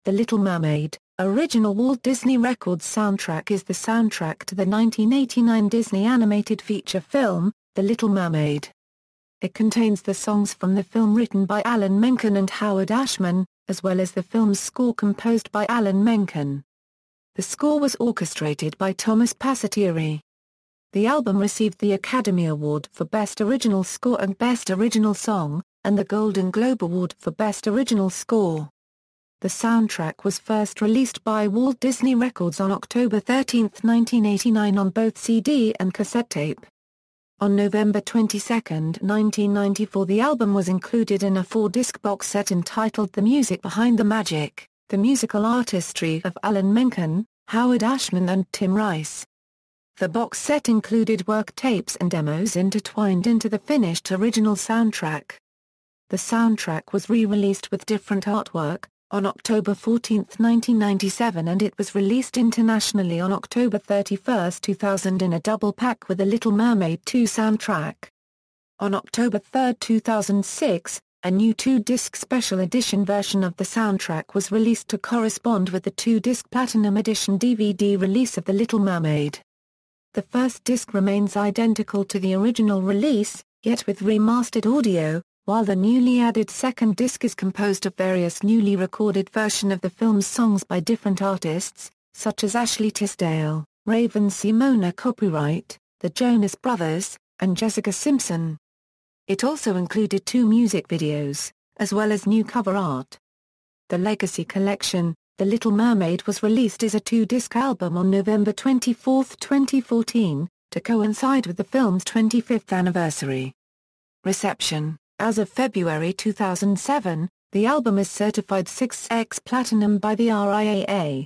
The Little Mermaid, original Walt Disney Records soundtrack is the soundtrack to the 1989 Disney animated feature film, The Little Mermaid. It contains the songs from the film written by Alan Menken and Howard Ashman, as well as the film's score composed by Alan Menken. The score was orchestrated by Thomas Pasatieri. The album received the Academy Award for Best Original Score and Best Original Song, and the Golden Globe Award for Best Original Score. The soundtrack was first released by Walt Disney Records on October 13, 1989 on both CD and cassette tape. On November 22, 1994 the album was included in a 4-disc box set entitled The Music Behind the Magic, the musical artistry of Alan Menken, Howard Ashman and Tim Rice. The box set included work tapes and demos intertwined into the finished original soundtrack. The soundtrack was re-released with different artwork on October 14, 1997 and it was released internationally on October 31, 2000 in a double pack with the Little Mermaid II soundtrack. On October 3, 2006, a new 2-disc special edition version of the soundtrack was released to correspond with the 2-disc Platinum Edition DVD release of The Little Mermaid. The first disc remains identical to the original release, yet with remastered audio, while the newly added second disc is composed of various newly recorded versions of the film's songs by different artists, such as Ashley Tisdale, Raven-Symoné copyright, the Jonas Brothers, and Jessica Simpson. It also included 2 music videos, as well as new cover art. The Legacy Collection, The Little Mermaid was released as a 2-disc album on November 24, 2014, to coincide with the film's 25th anniversary. Reception. As of February 2007, the album is certified 6x Platinum by the RIAA.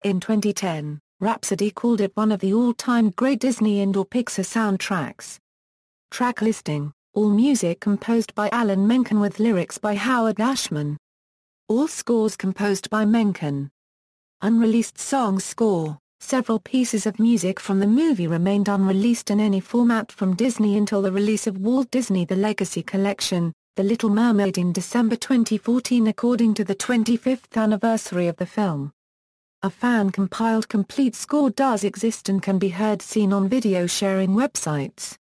In 2010, Rhapsody called it one of the all-time great Disney and/or Pixar soundtracks. Track listing: all music composed by Alan Menken with lyrics by Howard Ashman. All scores composed by Menken. Unreleased songs score: several pieces of music from the movie remained unreleased in any format from Disney until the release of Walt Disney The Legacy Collection, The Little Mermaid in December 2014 according to the 25th anniversary of the film. A fan-compiled complete score does exist and can be heard seen on video-sharing websites.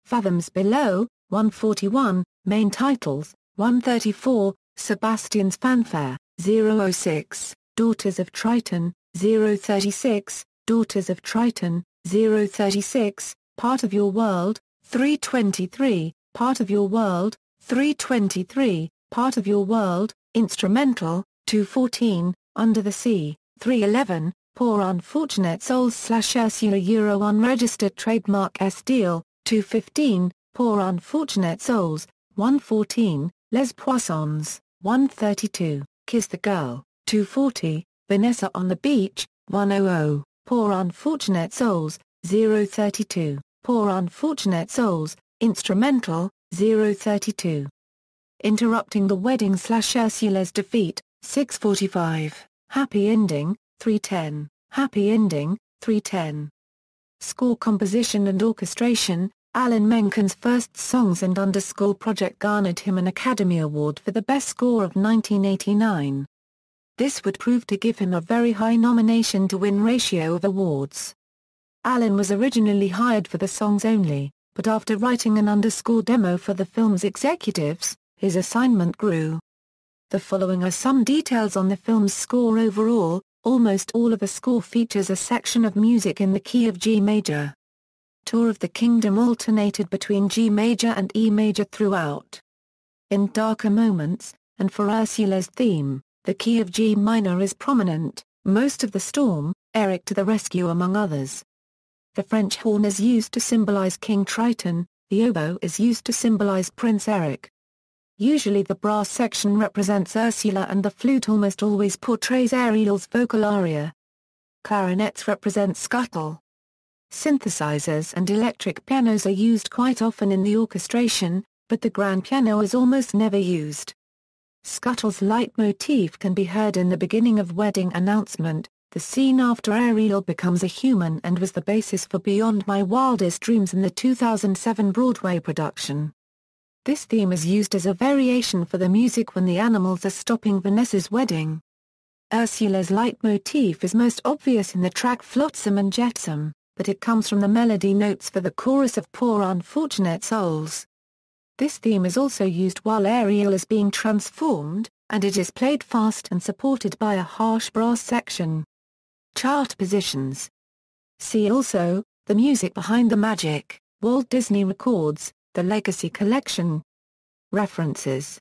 Fathoms Below, 141, Main Titles, 134, Sebastian's Fanfare, 006, Daughters of Triton, 036, Daughters of Triton, 036, Part of Your World, 323, Part of Your World, 323, Part of Your World, Instrumental, 214, Under the Sea, 311, Poor Unfortunate Souls / Ursula Euro Unregistered Trademark S Deal, 215, Poor Unfortunate Souls, 114, Les Poissons, 132, Kiss the Girl, 240, Vanessa on the Beach, 100, Poor Unfortunate Souls, 032, Poor Unfortunate Souls, Instrumental, 032. Interrupting the Wedding / Ursula's Defeat, 645, Happy Ending, 310, Happy Ending, 310. Score composition and orchestration: Alan Menken's first songs and underscore project garnered him an Academy Award for the Best Score of 1989. This would prove to give him a very high nomination-to-win ratio of awards. Alan was originally hired for the songs only, but after writing an underscore demo for the film's executives, his assignment grew. The following are some details on the film's score overall. Almost all of the score features a section of music in the key of G major. Tour of the Kingdom alternated between G major and E major throughout. In darker moments, and for Ursula's theme, the key of G minor is prominent. Most of the Storm, Eric to the Rescue among others. The French horn is used to symbolize King Triton, the oboe is used to symbolize Prince Eric. Usually the brass section represents Ursula and the flute almost always portrays Ariel's vocal aria. Clarinets represent Scuttle. Synthesizers and electric pianos are used quite often in the orchestration, but the grand piano is almost never used. Scuttle's leitmotif can be heard in the beginning of Wedding Announcement, the scene after Ariel becomes a human and was the basis for Beyond My Wildest Dreams in the 2007 Broadway production. This theme is used as a variation for the music when the animals are stopping Vanessa's wedding. Ursula's leitmotif is most obvious in the track Flotsam and Jetsam, but it comes from the melody notes for the chorus of Poor Unfortunate Souls. This theme is also used while Ariel is being transformed, and it is played fast and supported by a harsh brass section. Chart positions. See also, The Music Behind the Magic, Walt Disney Records, The Legacy Collection. References